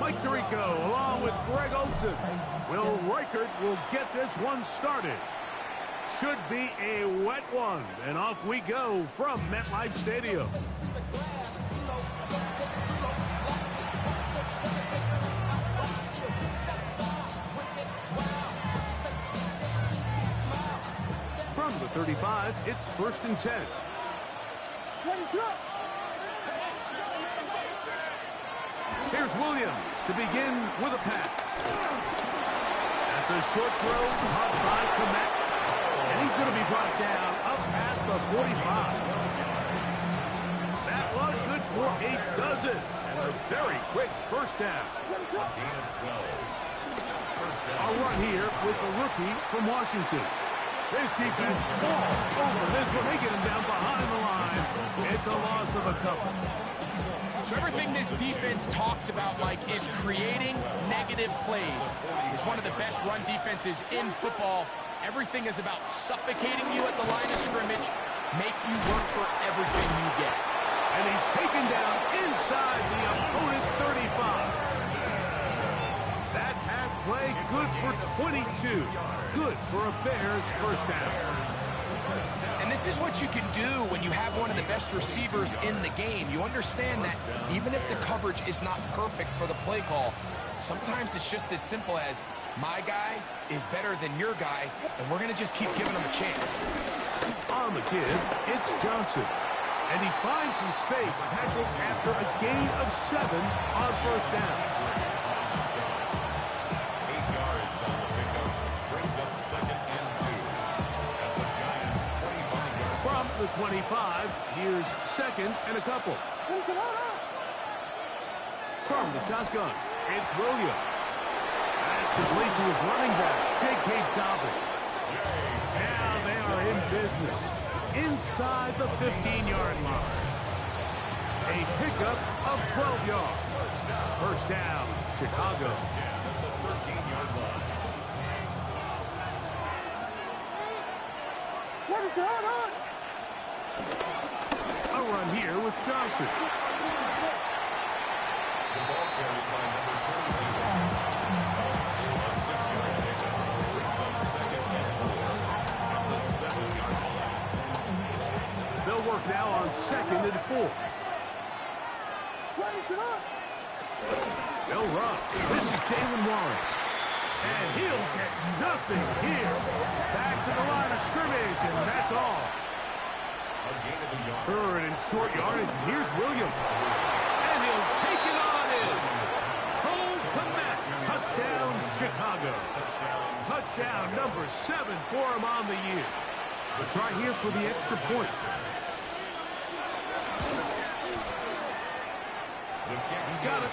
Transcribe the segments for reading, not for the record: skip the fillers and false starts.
Mike Tirico along with Greg Olson. Will Reichert will get this one started. Should be a wet one. And off we go from MetLife Stadium. From the 35, it's 1st and 10. Here's Williams to begin with a pass. That's a short throw, caught by Komet. And he's going to be brought down up past the 45. That one good for a dozen. And a very quick first down. A run here with the rookie from Washington. This defense all over this one. They get him down behind the line. It's a loss of a couple. So everything this defense talks about, Mike, is creating negative plays. It's one of the best run defenses in football. Everything is about suffocating you at the line of scrimmage, make you work for everything you get. And he's taken down inside the opponent's 35. That pass play good for 22. Good for a Bears first down. And this is what you can do when you have one of the best receivers in the game. You understand that even if the coverage is not perfect for the play call, sometimes it's just as simple as my guy is better than your guy, and we're going to just keep giving him a chance. On the give, it's Johnson. And he finds some space, tackled after a gain of 7 on first down. 8 yards on the pickup. Brings up 2nd and 2. At the Giants' 25-yard. From the 25, here's 2nd and a couple. From the shotgun, it's Williams. That's complete to his running back, J.K. Dobbins. Now they are in business inside the 15-yard line. A pickup of 12 yards. First down, Chicago. At the 13-yard line. A run here with Johnson. The ball carried by number 22. A 6-yard pickup. Brings up 2nd and 4. At the 7-yard line. They'll work now on 2nd and 4. They'll run. This is Jalen Warren. And he'll get nothing here. Back to the line of scrimmage, and that's all. A gain of a yard. 3rd and short yardage. Here's Williams. And he'll take it on in. Cole Komet. Touchdown, Chicago. Touchdown number 7 for him on the year. But try here for the extra point. He's got it.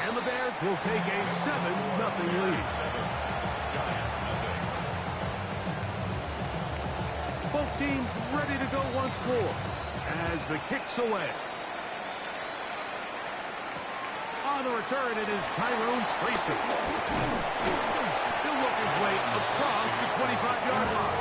And the Bears will take a 7-0 lead. Giants nothing. Both teams ready to go once more as the kick's away. On the return, it is Tyrone Tracy. He'll work his way across the 25-yard line.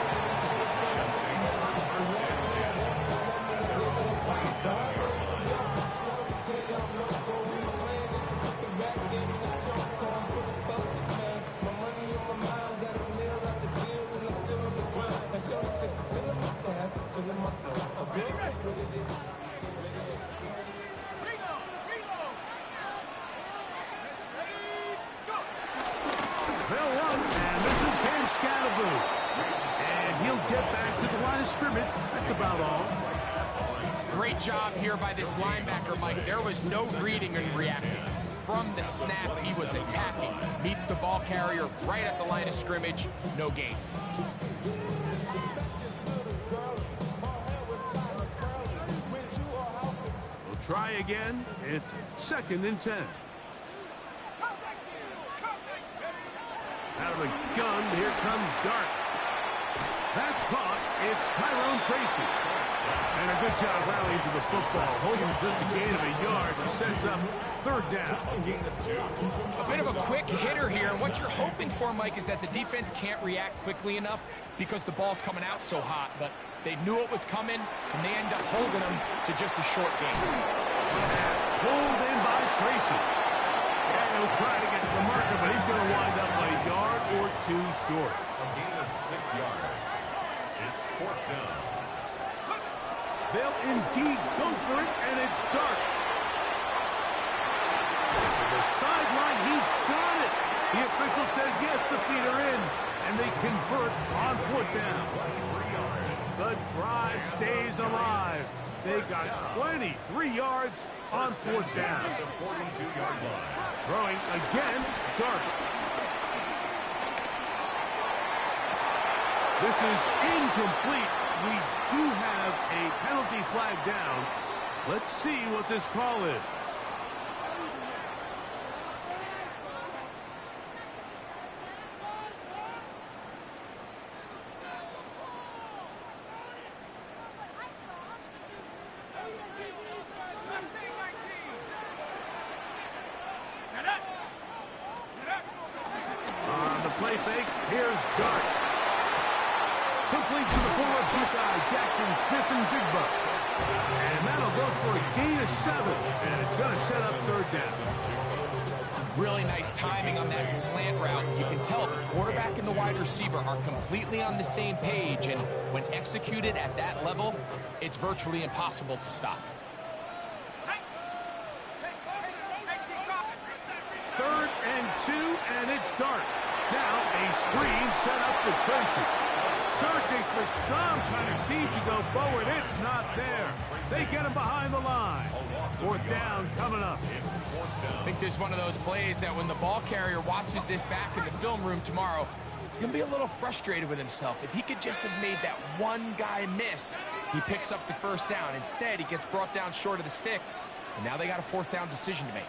They'll run, and this is Cam Scatterboo. And he'll get back to the line of scrimmage. That's about all. Great job here by this linebacker, Mike. There was no reading and reacting. From the snap, he was attacking. Meets the ball carrier right at the line of scrimmage. No gain. We'll try again. It's 2nd and 10. Out of the gun, here comes Dart. That's caught. It's Tyrone Tracy. And a good job rallying to the football, holding just a gain of a yard. He sets up third down. A bit of a quick hitter here. And what you're hoping for, Mike, is that the defense can't react quickly enough because the ball's coming out so hot. But they knew it was coming, and they end up holding them to just a short gain. Pulled in by Tracy. And he'll try to get to the marker, but he's going to wind up a yard or two short. A gain of 6 yards. It's fourth down. They'll indeed go for it, and it's Dart. To the sideline, he's got it. The official says yes, the feet are in, and they convert on fourth down. The drive stays alive. They got 23 yards on fourth down. Throwing again, Dart. This is incomplete. We do have a penalty flag down. Let's see what this call is. On the play fake, here's Dart. Complete to the forward Buckeye, Jackson, Smith, and Jigba. And that'll go for a gain of 7. And it's going to set up third down. Really nice timing on that slant route. You can tell the quarterback and the wide receiver are completely on the same page. And when executed at that level, it's virtually impossible to stop. Third and 2, and it's Dart. Now a screen set up for Tracy. Searching for some kind of seam to go forward. It's not there. They get him behind the line. Fourth down coming up. I think this is one of those plays that when the ball carrier watches this back in the film room tomorrow, he's going to be a little frustrated with himself. If he could just have made that one guy miss, he picks up the first down. Instead, he gets brought down short of the sticks, and now they got a fourth down decision to make.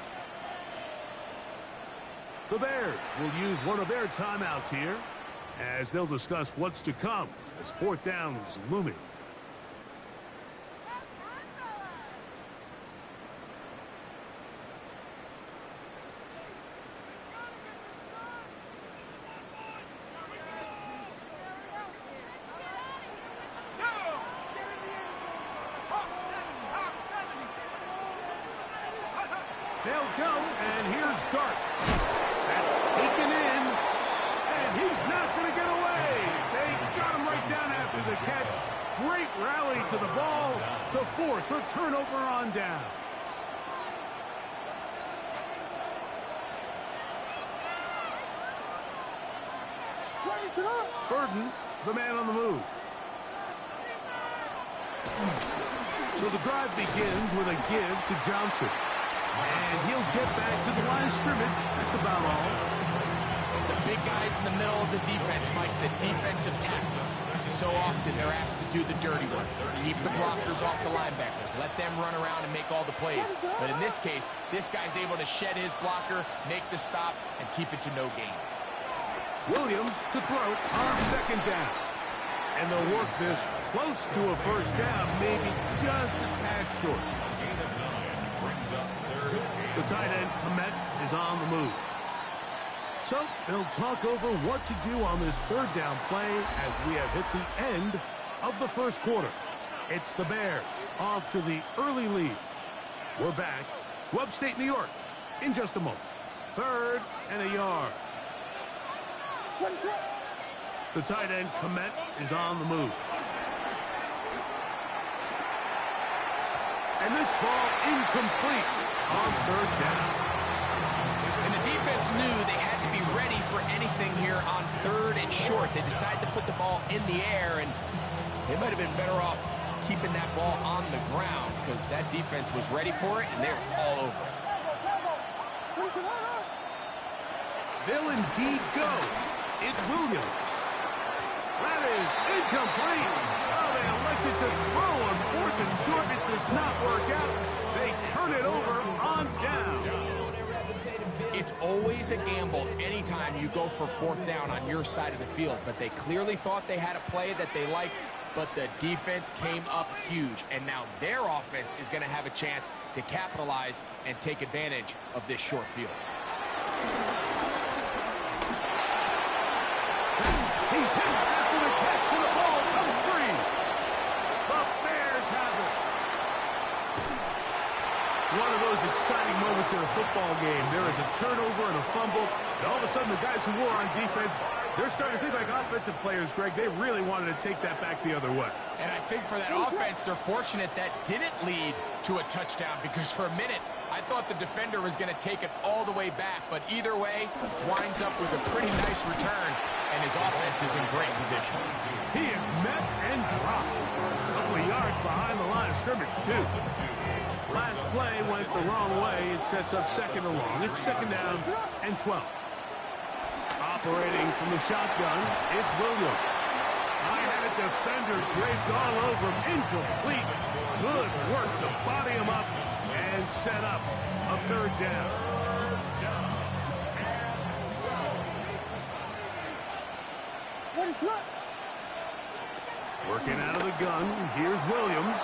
The Bears will use one of their timeouts here as they'll discuss what's to come as fourth down is looming. They'll go, and here's Dart. That's taken in, and he's not going to get away. They got him right down after the catch. Great rally to the ball to force a turnover on down. Burden, the man on the move. So the drive begins with a give to Johnson. And he'll get back to the line of scrimmage. That's about all. The big guys in the middle of the defense, Mike, the defensive tackles. So often they're asked to do the dirty work. Keep the blockers off the linebackers. Let them run around and make all the plays. But in this case, this guy's able to shed his blocker, make the stop, and keep it to no gain. Williams to throw on second down. And they'll work this close to a first down, maybe just a tad short. The tight end, Komet, is on the move. So they'll talk over what to do on this third down play as we have hit the end of the first quarter. It's the Bears off to the early lead. We're back to upstate New York in just a moment. Third and a yard. The tight end, Komet, is on the move. And this ball incomplete on third down. And the defense knew they had to be ready for anything here on third and short. They decided to put the ball in the air, and they might have been better off keeping that ball on the ground because that defense was ready for it, and they were all over it. They'll indeed go. It's Williams. That is incomplete. Oh, they elected to throw on fourth and short. It does not work out. They turn it over on down. It's always a gamble anytime you go for fourth down on your side of the field, but they clearly thought they had a play that they liked, but the defense came up huge, and now their offense is going to have a chance to capitalize and take advantage of this short field. He's hit after the catch, and the ball comes free. The Bears have it. One of those exciting moments in a football game. There is a turnover and a fumble, and all of a sudden the guys who were on defense, they're starting to think like offensive players, Greg. They really wanted to take that back the other way. And I think for that offense, they're fortunate that didn't lead to a touchdown, because for a minute, I thought the defender was going to take it all the way back. But either way, winds up with a pretty nice return, and his offense is in great position. He is met and dropped. A couple of yards behind the line of scrimmage, too. Last play went the wrong way. It sets up second and long. It's second down and 12. Operating from the shotgun, it's Williams. I had a defender draped all over him. Incomplete. Good work to body him up and set up a third down. Working out of the gun. Here's Williams.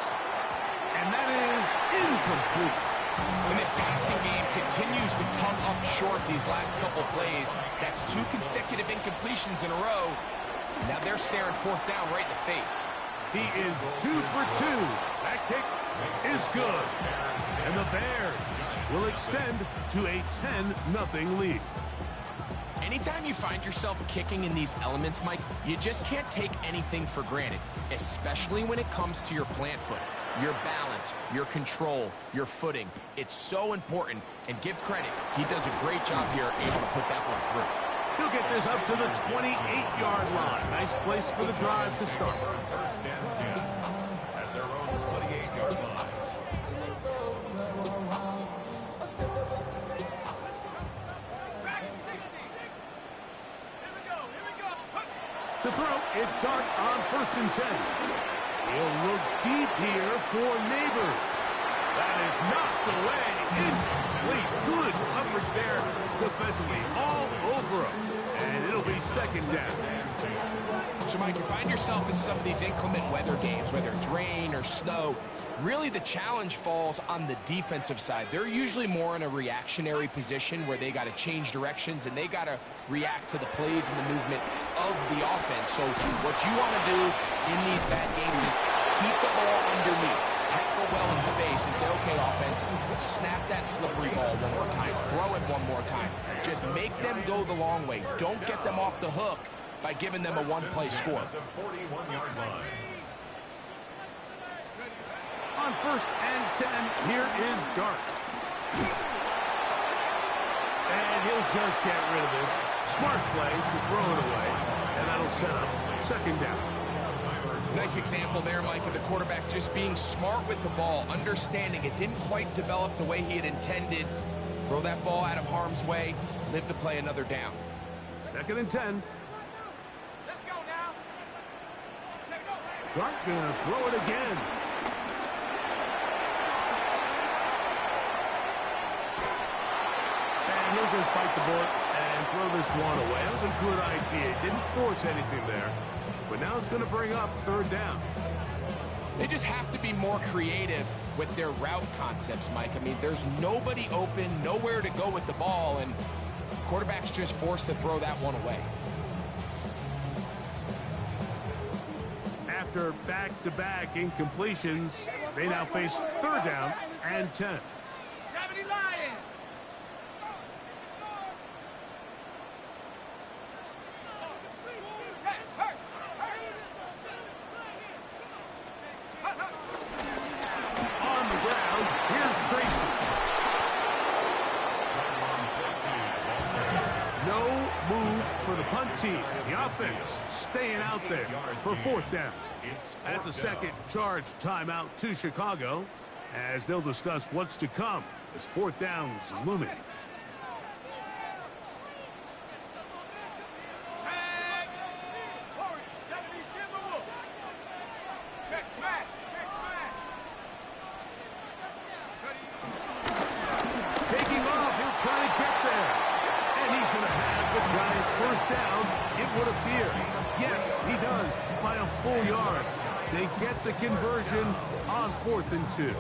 And that is incomplete. And this passing game continues to come up short these last couple plays. That's 2 consecutive incompletions in a row. Now they're staring fourth down right in the face. He is 2 for 2. That kick is good. And the Bears will extend to a 10-0 lead. Anytime you find yourself kicking in these elements, Mike, you just can't take anything for granted, especially when it comes to your plant foot. Your balance, your control, your footing. It's so important, and give credit. He does a great job here able to put that one through. He'll get this up to the 28-yard line. Nice place for the drive to start. First and 10 at their own 28-yard line. To throw, it's Dart on first and 10. He'll look deep here for Neighbors. That is knocked away. Incomplete. Good coverage there defensively. All over him. And it'll be second down. So, Mike, you find yourself in some of these inclement weather games, whether it's rain or snow. Really, the challenge falls on the defensive side. They're usually more in a reactionary position where they got to change directions and they got to react to the plays and the movement of the offense. So what you want to do in these bad games is keep the ball underneath, tackle well in space, and say, okay, offense, snap that slippery ball one more time, throw it one more time. Just make them go the long way. Don't get them off the hook by giving them a one-play score. The 41-yard line. On first and 10, here is Dart. And he'll just get rid of this. Smart play to throw it away. And that'll set up second down. Nice example there, Mike, of the quarterback just being smart with the ball, understanding it didn't quite develop the way he had intended. Throw that ball out of harm's way, live to play another down. Second and 10. Let's go now. Dart gonna throw it again. And he'll just bite the bullet and throw this one away. That was a good idea. Didn't force anything there. But now it's going to bring up third down. They just have to be more creative with their route concepts, Mike. I mean, there's nobody open, nowhere to go with the ball, and quarterback's just forced to throw that one away. After back-to-back incompletions, they now face third down and 10. 70 Lions. On the ground, here's Tracy. No move for the punt team. The offense staying out there for fourth down. That's a second charge timeout to Chicago as they'll discuss what's to come as fourth down's looming. Check smash. Check smash. Taking off, he'll try to get there. And he's going to have the Giants first down, it would appear. Yes, he does, by a full yard. They get the conversion on 4th and 2.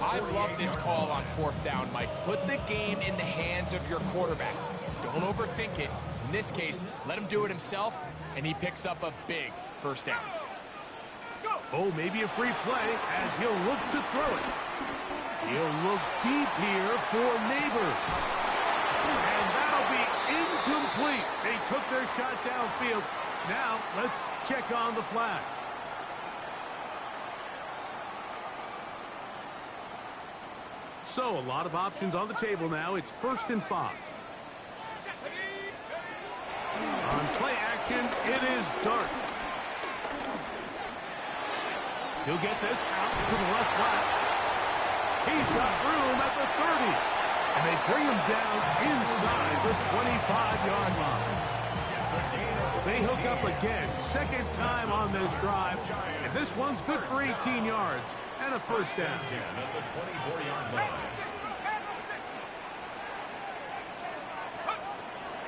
I love this call on 4th down, Mike. Put the game in the hands of your quarterback. Don't overthink it. In this case, let him do it himself, and he picks up a big first down. Oh, maybe a free play as he'll look to throw it. He'll look deep here for Neighbors. And that'll be incomplete. They took their shot downfield. Now, let's check on the flag. So, a lot of options on the table now. It's 1st and 5. On play action, it is Dart. He'll get this out to the left flat. He's got room at the 30. And they bring him down inside the 25-yard line. They hook up again, second time on this drive. And this one's good for 18 yards and a first down. At the 24-yard line.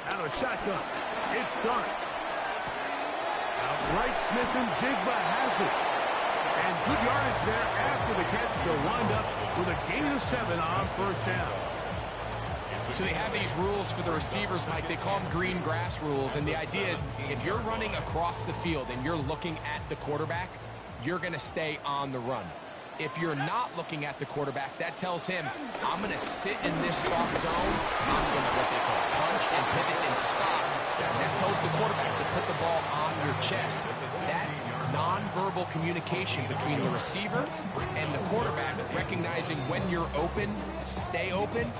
Out of shotgun, it's Dart. Outright Smith and Jigba has it. And good yardage there after the catch. They'll wind up with a gain of 7 on first down. So they have these rules for the receivers, Mike. They call them green grass rules. And the idea is if you're running across the field and you're looking at the quarterback, you're going to stay on the run. If you're not looking at the quarterback, that tells him, I'm going to sit in this soft zone. I'm going to what they call punch and pivot and stop. And that tells the quarterback to put the ball on your chest. That nonverbal communication between the receiver and the quarterback, recognizing when you're open, stay open,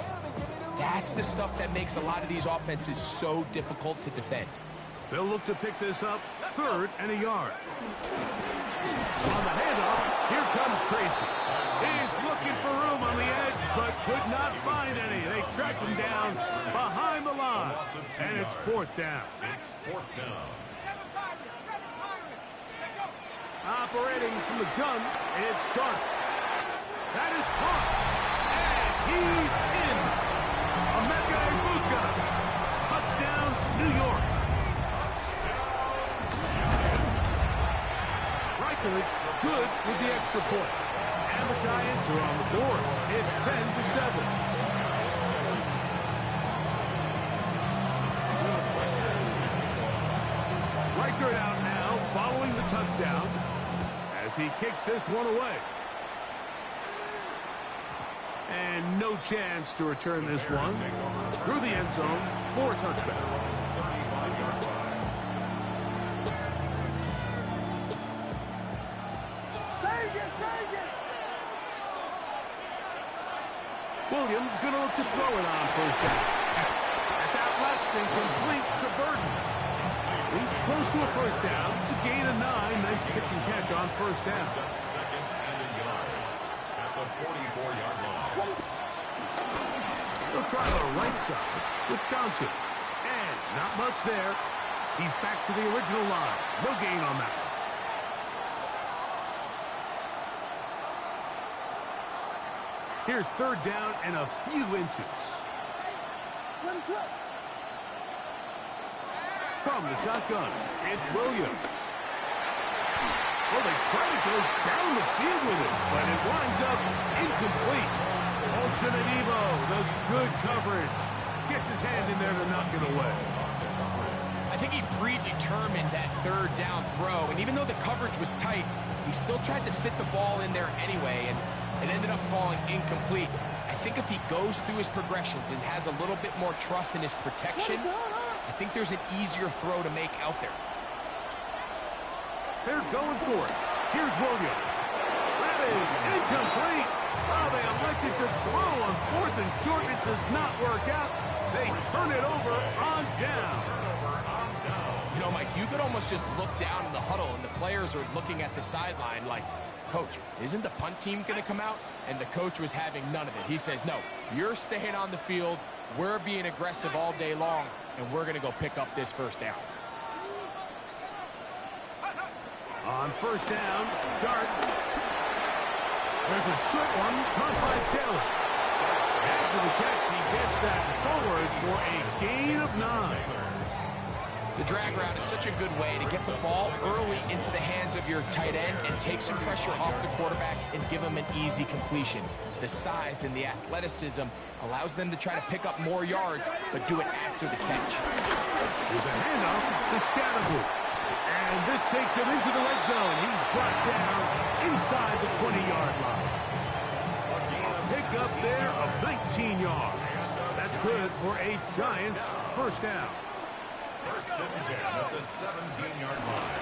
that's the stuff that makes a lot of these offenses so difficult to defend. They'll look to pick this up, 3rd and a yard. On the handoff, here comes Tracy. He's looking for room on the edge, but could not find any. They track him down behind the line, and it's 4th down. It's 4th down. Operating from the gun, it's Dart. That is caught, and he's in. Emeka Egbuka. Touchdown, New York. Reichardt's good with the extra point. And the Giants are on the board. It's 10-7. Reichard out now following the touchdown as he kicks this one away. And no chance to return this one through the end zone for a touchback. Williams going to look to throw it on first down. That's out left and complete to Burton. He's close to a first down to gain a 9. Nice pitch and catch on first down. 2nd and a yard. At the 44-yard line. They'll try the right side with Johnson. And not much there. He's back to the original line. No gain on that one. Here's 3rd down and a few inches. From the shotgun, it's Williams. Well, they try to go down the field with it, but it winds up incomplete. Alternate Evo, the good coverage. Gets his hand in there to knock it away. I think he predetermined that 3rd down throw, and even though the coverage was tight, he still tried to fit the ball in there anyway, and it ended up falling incomplete. I think if he goes through his progressions and has a little bit more trust in his protection, I think there's an easier throw to make out there. They're going for it. Here's Williams. That is incomplete. Oh, they elected to throw on 4th and short. It does not work out. They turn it over on down. You know, Mike, you could almost just look down in the huddle, and the players are looking at the sideline like, Coach, isn't the punt team going to come out? And the coach was having none of it. He says, no, you're staying on the field. We're being aggressive all day long, and we're going to go pick up this first down. On first down, Dart. There's a short one, caught by Taylor. After the catch, he gets that forward for a gain of 9. The drag route is such a good way to get the ball early into the hands of your tight end and take some pressure off the quarterback and give him an easy completion. The size and the athleticism allows them to try to pick up more yards, but do it after the catch. There's a handoff to Scatterboo. And this takes him into the red zone. He's brought down inside the 20-yard line. A pickup there of 19 yards. That's good for a Giants first down. First and 10 at the 17-yard line.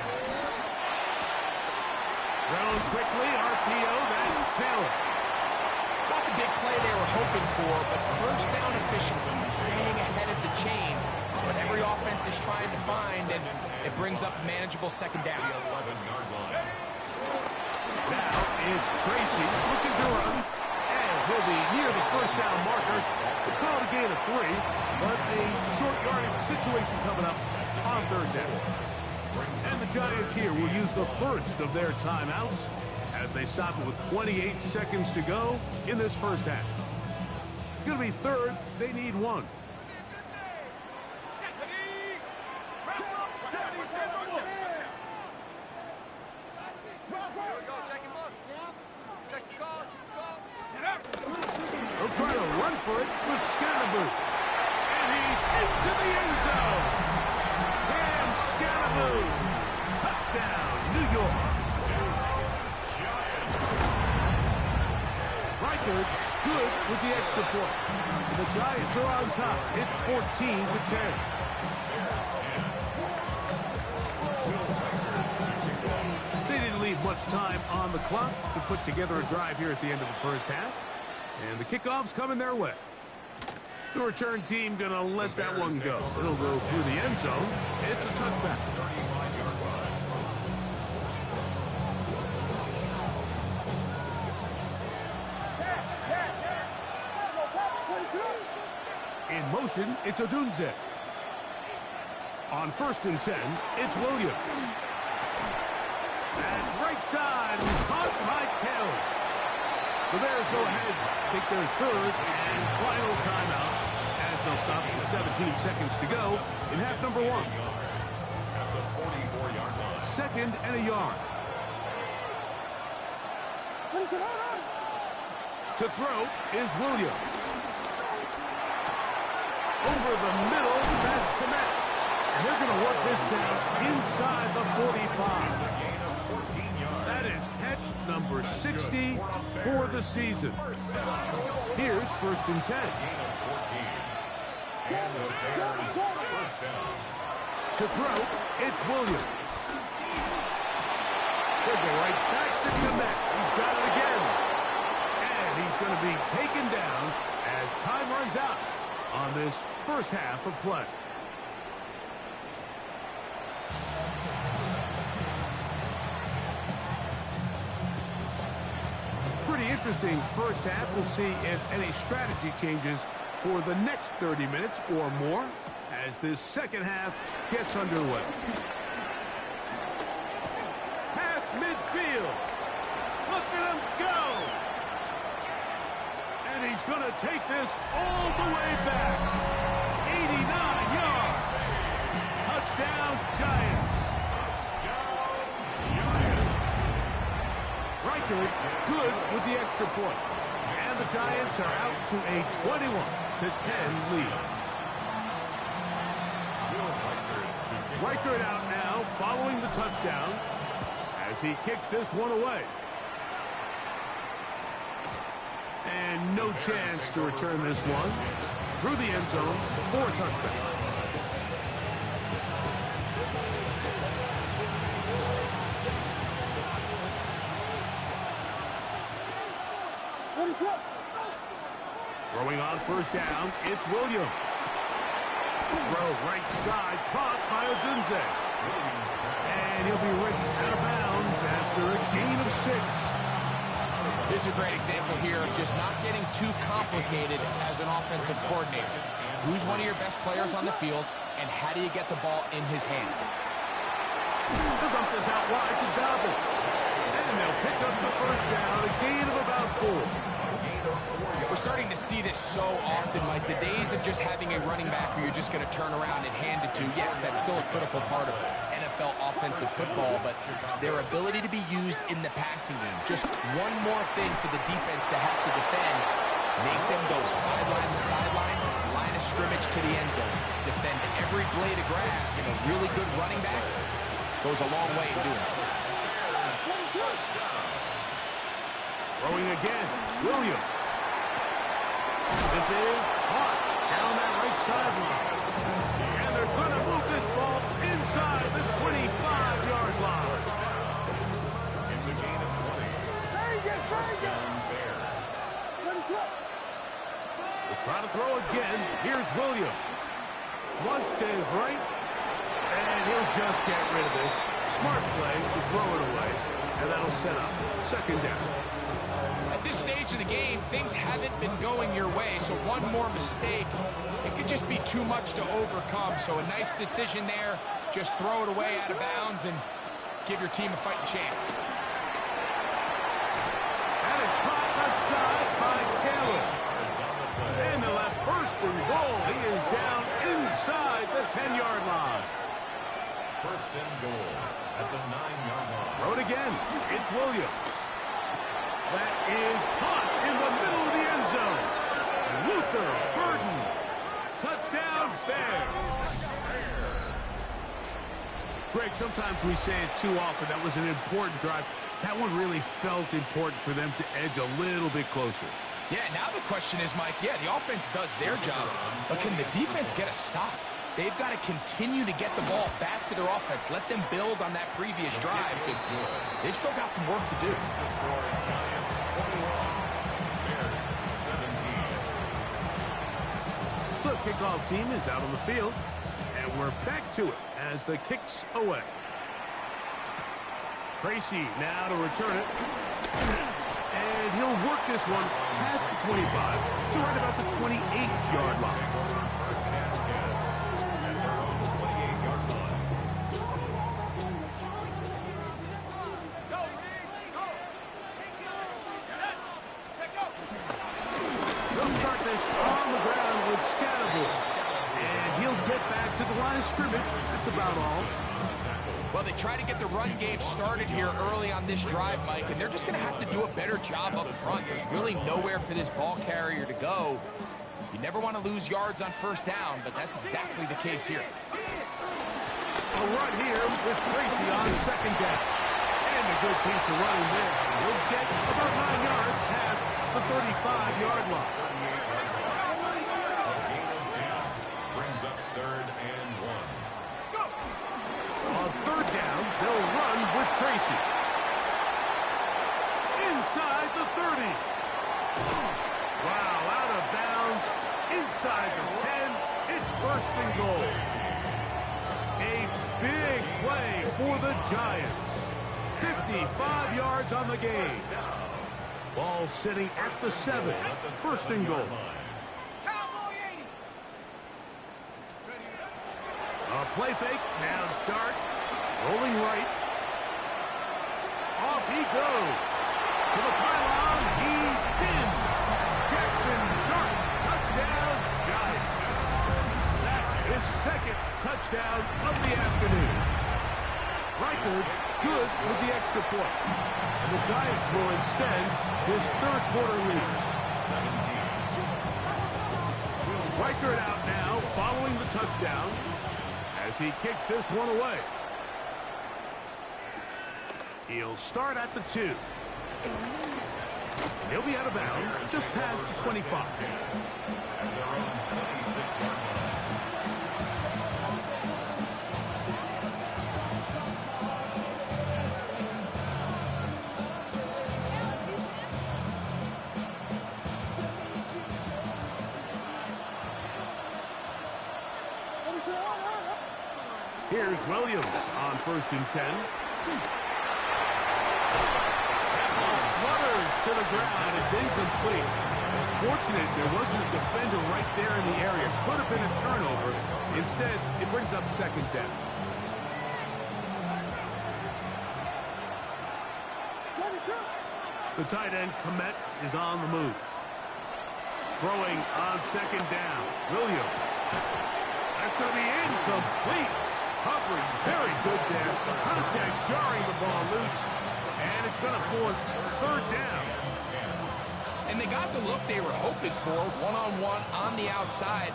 Thrown quickly, RPO, that's Taylor. It's not the big play they were hoping for, but first down efficiency, staying ahead of the chains, is what every offense is trying to find, and it brings up manageable second down. The 11-yard line. Now it's Tracy looking to run, and he'll be near the first down marker. It's called a gain of 3, but a short yardage situation coming up on third down. And the Giants here will use the first of their timeouts as they stop it with 28 seconds to go in this first half. It's going to be third. They need 1. They'll try to run for it with Scatterboo. And he's into the end zone. And Scatterboo. Touchdown, New York. Reichert good with the extra point. The Giants are on top. It's 14-10. They didn't leave much time on the clock to put together a drive here at the end of the first half. And the kickoff's coming their way. The return team going to let that one go. It'll go through the end zone. It's a touchback. 35-yard line. In motion, it's Odunze. On first and 10, it's Williams. That's right side. Caught by Taylor. The Bears go ahead, take their third and final timeout as they'll stop with 17 seconds to go in half number 1. At the 44-yard line. Second and a yard. To throw is Williams. Over the middle, that's Komet. And they're going to work this down inside the 45. That is catch number 60 for the season. Here's first and 10. To throw, it's Williams. They'll go right back to Komet. He's got it again. And he's going to be taken down as time runs out on this first half of play. Pretty interesting first half. We'll see if any strategy changes for the next 30 minutes or more as this second half gets underway. Past midfield. Look at him go. And he's going to take this all the way back. 89 yards. Touchdown, Giants. Reichert good with the extra point. And the Giants are out to a 21-10 lead. Reichert out now following the touchdown as he kicks this one away. And no chance to return this one through the end zone for a touchdown. Throwing on first down, it's Williams. Throw right side, caught by Odunze. And he'll be ripped out of bounds after a gain of 6. This is a great example here of just not getting too complicated as an offensive coordinator. Who's one of your best players on the field, and how do you get the ball in his hands? The dump is out wide to Dobbins. And they'll pick up the first down, a gain of about 4. We're starting to see this so often, Mike. The days of just having a running back who you're just going to turn around and hand it to, yes, that's still a critical part of NFL offensive football, but their ability to be used in the passing game, just one more thing for the defense to have to defend, make them go sideline to sideline, line of scrimmage to the end zone, defend every blade of grass, and a really good running back goes a long way in doing it. Throwing again, Williams. This is caught down that right sideline. And they're going to move this ball inside the 25-yard line. It's a gain of 20. First down, Bears. They'll try to throw again. Here's Williams. Flush to his right. And he'll just get rid of this. Smart play to throw it away. And that'll set up second down. At this stage of the game, things haven't been going your way, so one more mistake, it could just be too much to overcome. So a nice decision there. Just throw it away out of bounds and give your team a fighting chance. And it's caught aside by Taylor. And they'll have first and goal. He is down inside the 10-yard line. First and goal at the 9-yard line. Throw it again. It's Williams. That is caught in the middle of the end zone. Luther Burden. Touchdown, Bears. Greg, sometimes we say it too often. That was an important drive. That one really felt important for them to edge a little bit closer. Yeah, now the question is, Mike, yeah, the offense does their job, but can the defense get a stop? They've got to continue to get the ball back to their offense. Let them build on that previous drive because they've still got some work to do. Giants 21, Bears 17. The kickoff team is out on the field, and we're back to it as the kick's away. Tracy now to return it. And he'll work this one past the 25 to right about the 28-yard line. First and 10 at their own 28-yard line. Go, Reed, go. Check out. They'll start this on the ground with Scatterbull. And he'll get back to the line of scrimmage. That's about all. Well, they try to get the run game started here early on this drive, Mike, and they're just going to have to do a better job up front. There's really nowhere for this ball carrier to go. You never want to lose yards on first down, but that's exactly the case here. A run here with Tracy on second down. And a good piece of running there. He'll get about 9 yards past the 35-yard line. A gain of 10 brings up third and 1. On third down, they'll run with Tracy. Inside the 30. Wow, out of bounds. Inside the 10. It's first and goal. A big play for the Giants. 55 yards on the game. Ball sitting at the 7. First and goal. Cowboy 80. A play fake. Now Dart. Rolling right. Off he goes. To the pylon. He's pinned. Jackson Dart. Touchdown, Giants. That is second touchdown of the afternoon. Reichard good with the extra point. And the Giants will extend this third quarter lead. 17. Reichard out now following the touchdown as he kicks this one away. He'll start at the 2. And he'll be out of bounds just past the 25. At their own 26-yard line. Here's Williams on first and 10. Flutters to the ground. It's incomplete. Fortunate there wasn't a defender right there in the area. Could have been a turnover. Instead, it brings up second down. The tight end, Komet, is on the move. Throwing on second down. Williams. That's going to be incomplete. Humphrey, very good there. Contact jarring the ball loose. And it's going to force third down. And they got the look they were hoping for, one-on-one on the outside.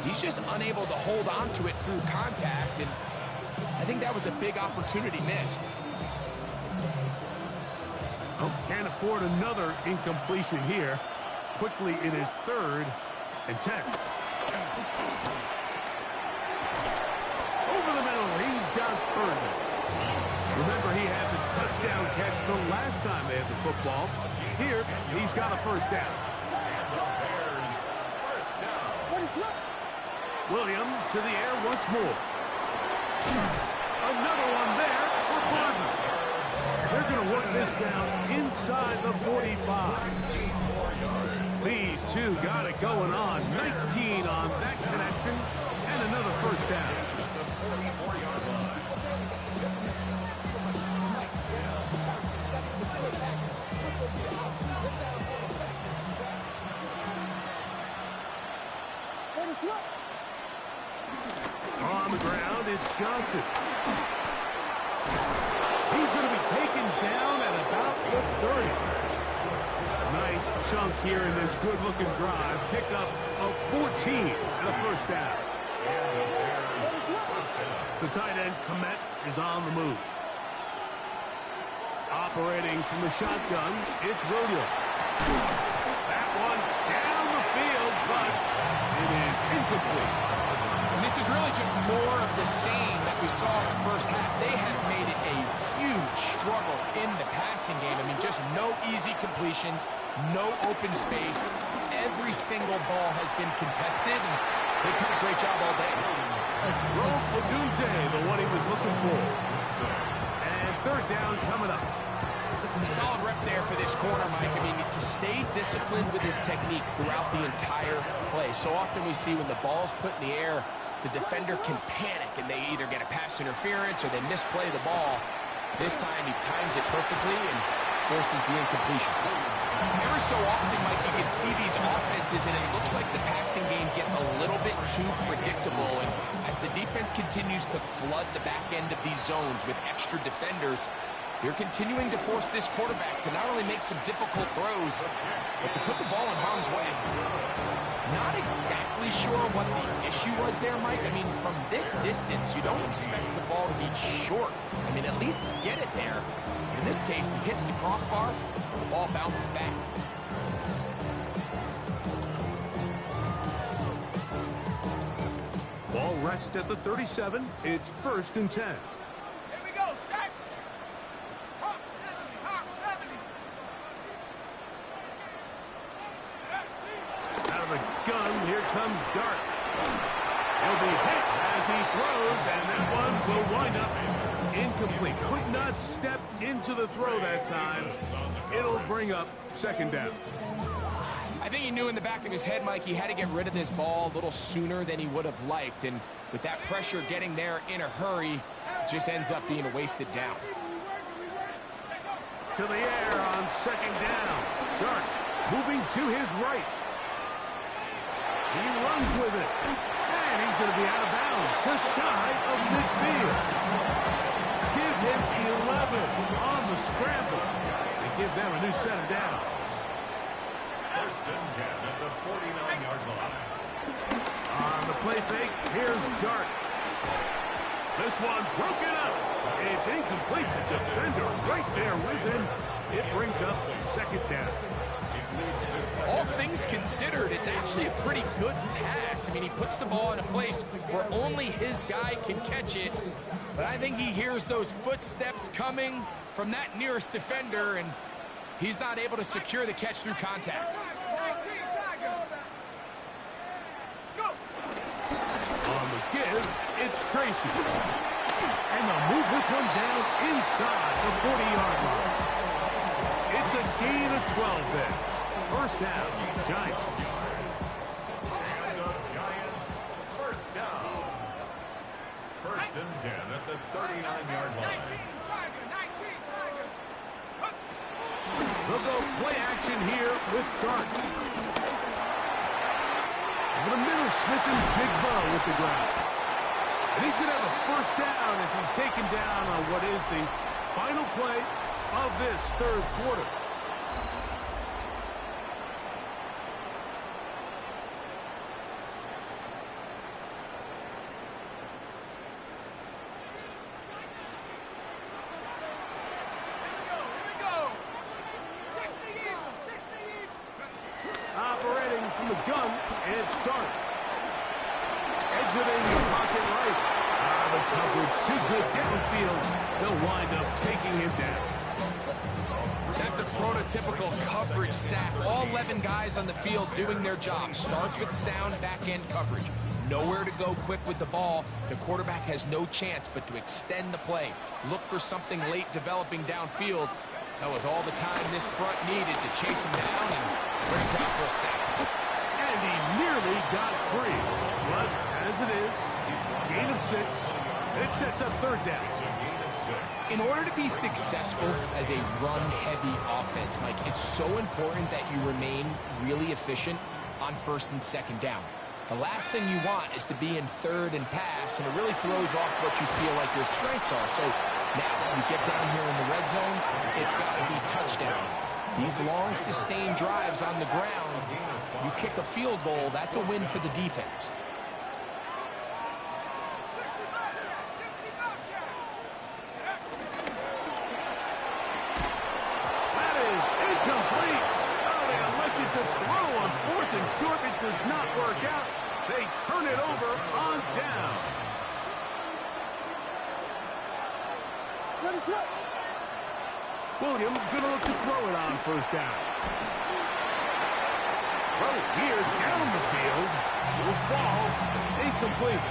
He's just unable to hold on to it through contact, and I think that was a big opportunity missed. Oh, can't afford another incompletion here. Quickly in his 3rd and 10. Over the middle, he's got Purdy. Remember, he had the touchdown catch the last time they had the football. Here, he's got a first down. And the Bears, first down. Williams to the air once more. Another one there for Barton. They're going to work this down inside the 45. These two got it going on. 19 on that connection, and another first down. The 44-yard line. On the ground, it's Johnson. He's going to be taken down at about the 30. Nice chunk here in this good-looking drive. Pick up of 14 and a first down. The tight end, Komet, is on the move. Operating from the shotgun, it's Williams. That one down the field, but it is incomplete. And this is really just more of the same that we saw in the first half. They have made it a huge struggle in the passing game. I mean, just no easy completions, no open space. Every single ball has been contested, and they've done a great job all day. Rose Odunze, the one he was looking for. And third down coming up. Solid rep there for this corner, Mike. I mean, to stay disciplined with his technique throughout the entire play. So often we see when the ball's put in the air, the defender can panic, and they either get a pass interference or they misplay the ball. This time he times it perfectly and forces the incompletion. Every so often, Mike, you can see these offenses, and it looks like the passing game gets a little bit too predictable. And as the defense continues to flood the back end of these zones with extra defenders, they're continuing to force this quarterback to not only make some difficult throws, but to put the ball in harm's way. Not exactly sure what the issue was there, Mike. I mean, from this distance, you don't expect the ball to be short. I mean, at least get it there. In this case, he hits the crossbar, the ball bounces back. Ball rests at the 37. It's 1st and 10. Here we go, set. Hawk 70, Hawk 70. Out of the gun, here comes Dart. He'll be hit as he throws, and that one will wind up incomplete. Could not step into the throw that time. It'll bring up second down. I think he knew in the back of his head, Mike, he had to get rid of this ball a little sooner than he would have liked. And with that pressure getting there in a hurry, it just ends up being a wasted down. To the air on second down. Dart moving to his right. He runs with it. And he's going to be out of bounds, just shy of midfield. Give him 11 on the scramble. They give them a new set of downs. 1st and 10 at the 49-yard line. On the play fake, here's Dart. This one broken up. It's incomplete. The defender right there with him. It brings up second down. All things considered, it's actually a pretty good pass. I mean, he puts the ball in a place where only his guy can catch it. But I think he hears those footsteps coming from that nearest defender, and he's not able to secure the catch through contact. 19, Tiger. Let's go. On the give, it's Tracy. And they'll move this one down inside the 40-yard line. It's a gain of 12 there. First down, Giants. And the Giants, first down. 1st and 10 at the 39-yard 19, line. Tiger. 19, Tiger. They'll go play action here with Dart. Over the middle, Smith and Jigba with the ground. And he's going to have a first down as he's taken down on what is the final play of this third quarter. Operating from the gun, it's Dart. Exiting the pocket right. The coverage too good downfield. They'll wind up taking him down. That's a prototypical coverage sack. All 11 guys on the field doing their job. Starts with sound back-end coverage. Nowhere to go quick with the ball. The quarterback has no chance but to extend the play. Look for something late developing downfield. That was all the time this front needed to chase him down and break down for a sack. And he nearly got free. But as it is, gain of 6. It sets up third down. In order to be successful as a run-heavy offense, Mike, it's so important that you remain really efficient on first and second down. The last thing you want is to be in third and pass, and it really throws off what you feel like your strengths are. So now you get down here in the red zone, it's got to be touchdowns. These long, sustained drives on the ground, you kick a field goal, that's a win for the defense. That is incomplete. Oh, they elected to throw on 4th and short. It does not work out. They turn it over on down. Williams going to look to throw it on first down. Throw here down the field. Will fall. Incomplete.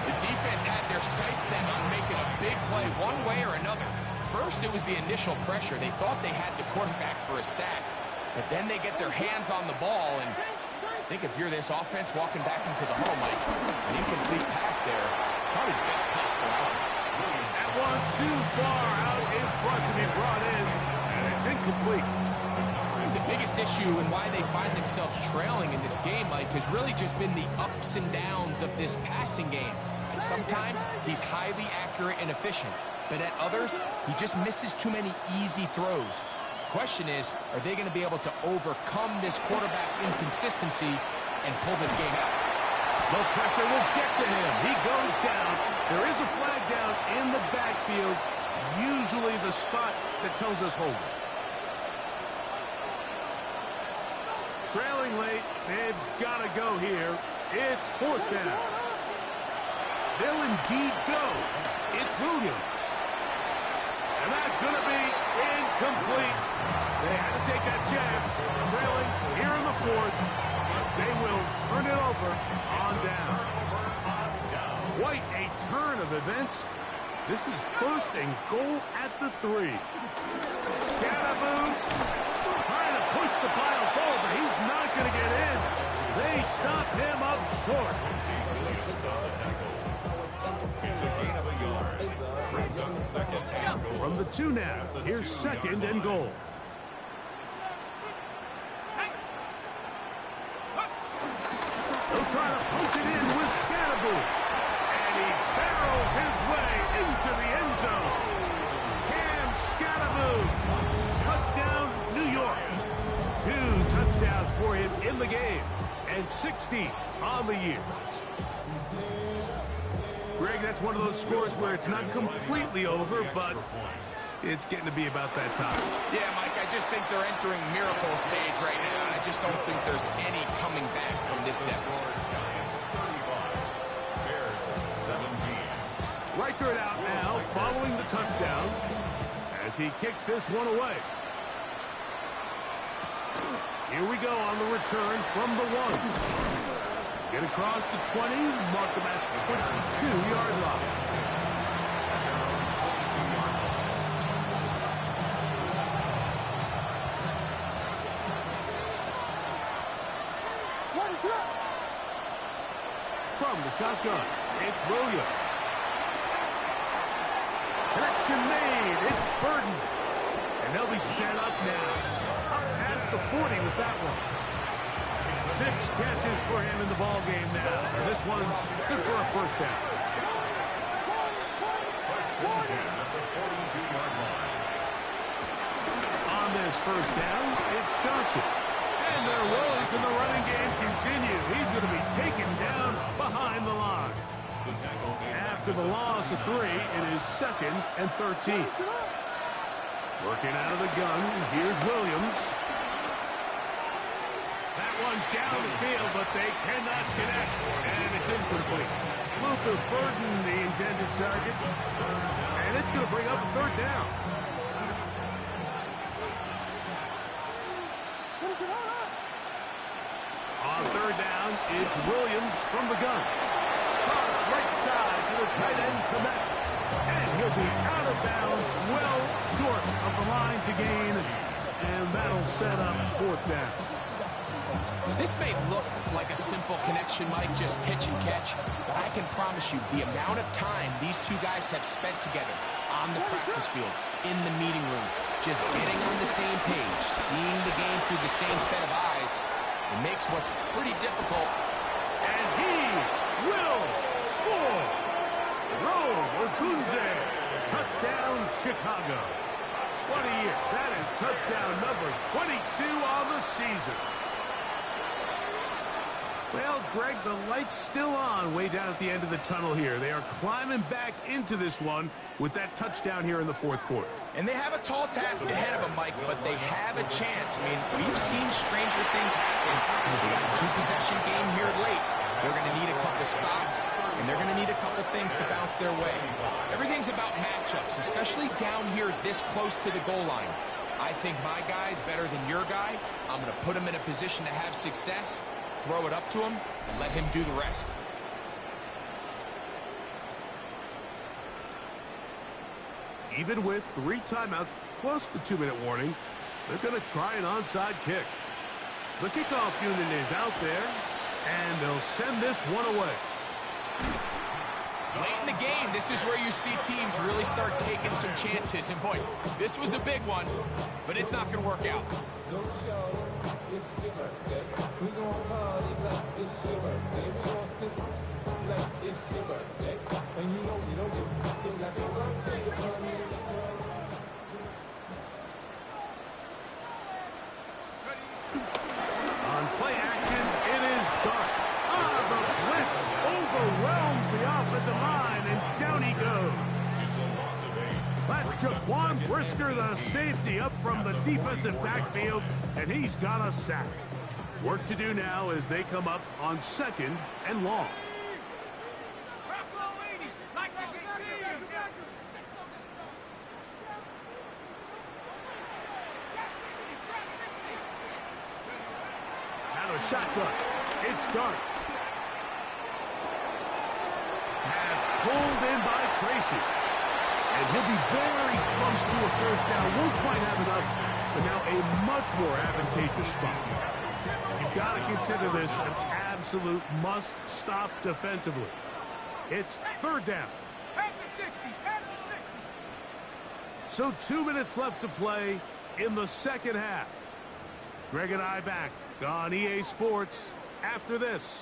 The defense had their sights set on making a big play one way or another. First, it was the initial pressure. They thought they had the quarterback for a sack. But then they get their hands on the ball, and I think if you're this offense walking back into the home, like an incomplete pass there, probably the best possible outcome. That one too far out in front to be brought in, and it's incomplete. The biggest issue and why they find themselves trailing in this game, Mike, has really just been the ups and downs of this passing game. And sometimes he's highly accurate and efficient, but at others, he just misses too many easy throws. Question is, are they going to be able to overcome this quarterback inconsistency and pull this game out? No pressure will get to him. He goes down. There is a flag down in the backfield, usually the spot that tells us hold. Trailing late, they've got to go here. It's 4th down. They'll indeed go. It's Williams. And that's going to be incomplete. They had to take that chance. Trailing here in the 4th. They will turn it over on down. Quite a turn of events. This is 1st and goal at the 3. Scatterboo trying to push the pile forward, but he's not going to get in. They stopped him up short. It's a gain of a yard. Brings up 2nd and goal. From the 2 now, here's 2nd and goal. They'll try to punch it in with Scatterboo. And he barrels his way into the end zone. Cam Scatterboo. Touchdown, New York. 2 touchdowns for him in the game. And 60 on the year. Greg, that's one of those scores where it's not completely over, but it's getting to be about that time. Yeah, Mike, I just think they're entering miracle stage right now, and I just don't think there's any coming back from this deficit. Giants 35. Bears 17. Riker it out now, following the touchdown, as he kicks this one away. Here we go on the return from the 1. Get across the 20, mark them at the 22-yard line. From the shotgun, it's Williams. Connection made, it's Burton. And they'll be set up now. Up past the 40 with that one. 6 catches for him in the ball game now. This one's good for a first down. First and 10 at the 42-yard line. On this first down, it's Johnson. And their woes in the running game continue. He's going to be taken down behind the line. The tackle After the loss of 3, it is 2nd and 13. Working out of the gun, here's Williams. That one down the field, but they cannot connect, and it's incomplete. Luther Burden, the intended target, and it's going to bring up a 3rd down. On 3rd down, it's Williams from the gun. Cross right side to the tight end's commit. And he'll be out of bounds, well short of the line to gain. And that'll set up 4th down. This may look like a simple connection, Mike, just pitch and catch, but I can promise you the amount of time these two guys have spent together on the practice field, in the meeting rooms, just getting on the same page, seeing the game through the same set of eyes, it makes what's pretty difficult. And he will score. Rome Odunze, touchdown Chicago. What a year. That is touchdown number 22 on the season. Well, Greg, the light's still on way down at the end of the tunnel here. They are climbing back into this one with that touchdown here in the 4th quarter. And they have a tall task ahead of them, Mike, but they have a chance. I mean, we've seen stranger things happen. They got a 2-possession game here late. They're going to need a couple stops, and they're going to need a couple things to bounce their way. Everything's about matchups, especially down here this close to the goal line. I think my guy's better than your guy. I'm going to put him in a position to have success, throw it up to him, and let him do the rest. Even with 3 timeouts plus the 2-minute warning, they're going to try an onside kick. The kickoff unit is out there, and they'll send this one away. Late in the game, this is where you see teams really start taking some chances. And boy, this was a big one, but it's not going to work out. On play action, it is Dart. The blitz overwhelms the offensive line, and down he goes. That's Jaquan Brisker, the safety, up from the defensive backfield, and he's got a sack. Work to do now as they come up on 2nd and long. Out of shotgun, it's Dart. Pass pulled in by Tracy. And he'll be very close to a 1st down. Won't quite have enough, but now a much more advantageous spot. You've got to consider this an absolute must-stop defensively. It's 3rd down. At the 60, at the 60. So 2 minutes left to play in the 2nd half. Greg and I back on EA Sports after this.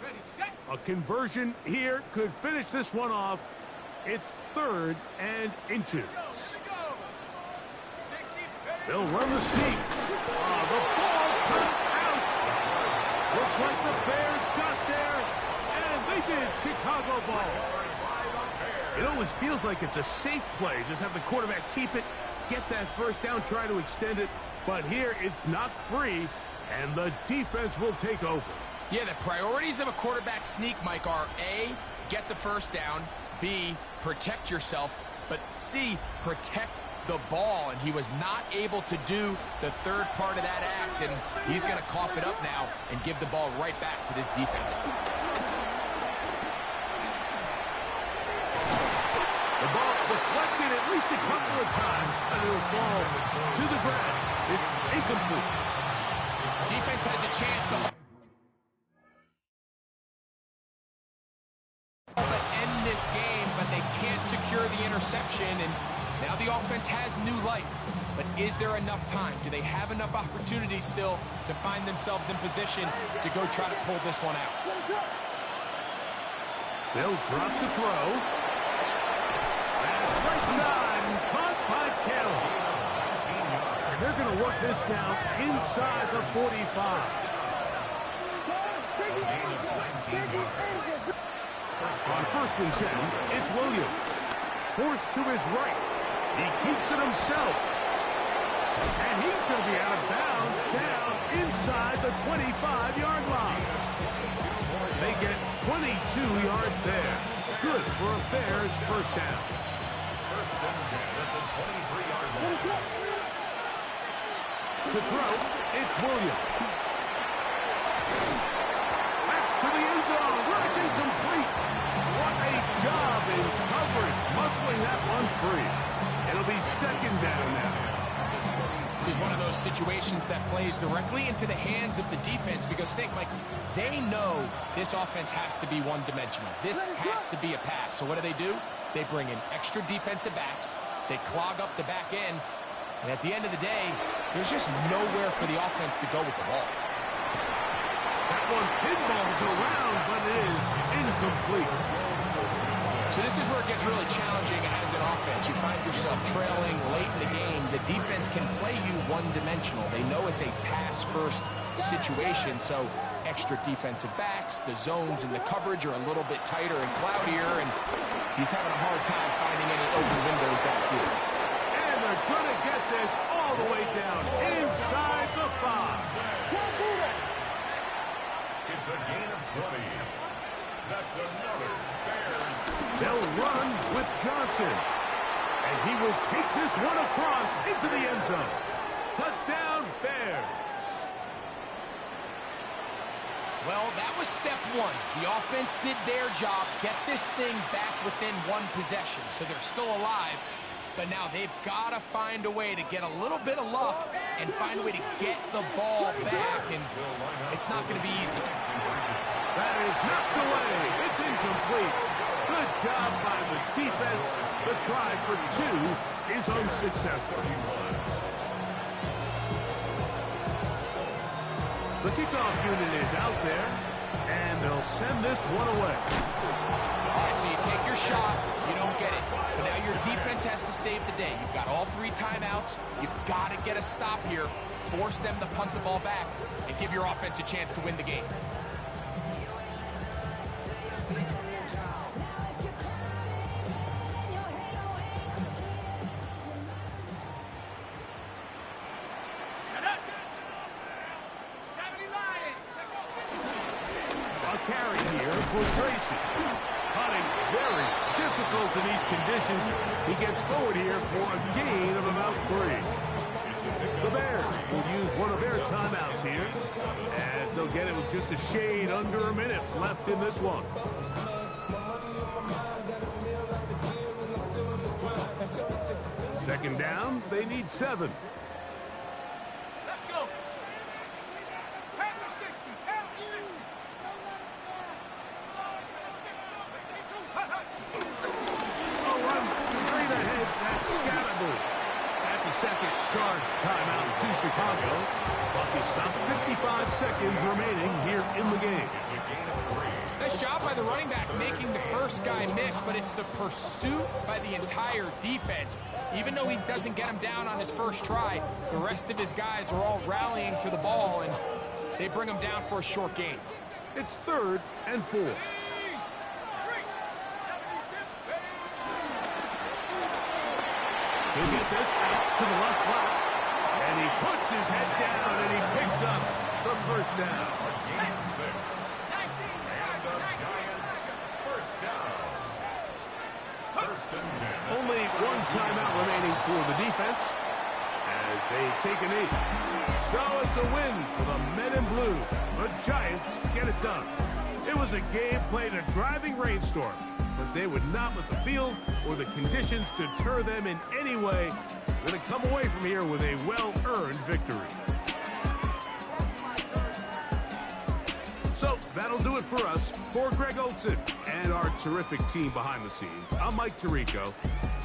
Ready, set. A conversion here could finish this one off. It's 3rd and inches. Here we go. 60, ready. They'll run the sneak. The ball comes out. Looks like the Bears got there, and they did. Chicago ball. It always feels like it's a safe play. Just have the quarterback keep it, get that 1st down, try to extend it. But here, it's not free, and the defense will take over. Yeah, the priorities of a quarterback sneak, Mike, are A, get the 1st down, B, protect yourself, but C, protect the ball. And he was not able to do the 3rd part of that act, and he's going to cough it up now and give the ball right back to this defense. The ball deflected at least a couple of times, and it'll fall to the ground. It's incomplete. Defense has a chance to end this game, but they can't secure the interception, and Now the offense has new life, but is there enough time? Do they have enough opportunities still to find themselves in position to go try to pull this one out? They'll drop to throw. That's right side, caught by Taylor. And they're going to work this down inside the 45. On 1st and 10, it's Williams. Forced to his right. He keeps it himself. And he's going to be out of bounds down inside the 25-yard line. They get 22 yards there. Good for a Bears first down. 1st and 10 at the 23-yard line. To throw, it's Williams. Backs to the end zone. It's incomplete. What a job in coverage, muscling that one free. It'll be 2nd down now. This is one of those situations that plays directly into the hands of the defense because think, like, they know this offense has to be one-dimensional. This has to be a pass. So what do? They bring in extra defensive backs. They clog up the back end. And at the end of the day, there's just nowhere for the offense to go with the ball. That one pinballs around, but it is incomplete. So this is where it gets really challenging as an offense. You find yourself trailing late in the game. The defense can play you one-dimensional. They know it's a pass-first situation, so extra defensive backs, the zones and the coverage are a little bit tighter and cloudier, and he's having a hard time finding any open windows downfield. And they're going to get this all the way down inside the 5. It's a gain of 20. That's another Bears. They'll run with Johnson. And he will take this one across into the end zone. Touchdown, Bears. Well, that was step one. The offense did their job, get this thing back within one possession, so they're still alive. But now they've got to find a way to get a little bit of luck and find a way to get the ball back, and it's not going to be easy. That is knocked away. It's incomplete. Good job by the defense. The try for 2 is unsuccessful. The kickoff unit is out there, and they'll send this one away. All right, so you take your shot, you don't get it. But now your defense has to save the day. You've got all 3 timeouts. You've got to get a stop here, force them to punt the ball back, and give your offense a chance to win the game. Carry here for Tracy. Hunting very difficult in these conditions. He gets forward here for a gain of about 3. The Bears will use one of their timeouts here, as they'll get it with just a shade under a minute left in this one. Second down, they need 7. Let's go. Pass the 60. Pass the 60. Oh, run straight ahead. That's Scatterboo. That's a second charge timeout to Chicago. Clock is stopped. 55 seconds remaining here in the game. Nice job by the running back making the first guy miss, but it's the pursuit by the entire defense. Even though he doesn't get him down on his first try, the rest of his guys are all rallying to the ball, and they bring him down for a short gain. It's 3rd and 4. He'll get this out to the left flat. And he puts his head down and he picks up the first down. Gain of 6. And the Giants first down. 1st and 10. Only one timeout remaining for the defense as they take a knee. So it's a win for the men in blue. The Giants get it done. It was a game played in a driving rainstorm, but they would not let the field or the conditions deter them in any way. They're going to come away from here with a well-earned victory. So that'll do it for us. For Greg Olson and our terrific team behind the scenes, I'm Mike Tirico.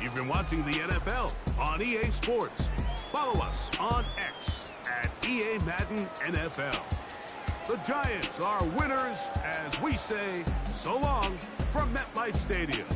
You've been watching the NFL on EA Sports. Follow us on X at EA Madden NFL. The Giants are winners as we say so long from MetLife Stadium.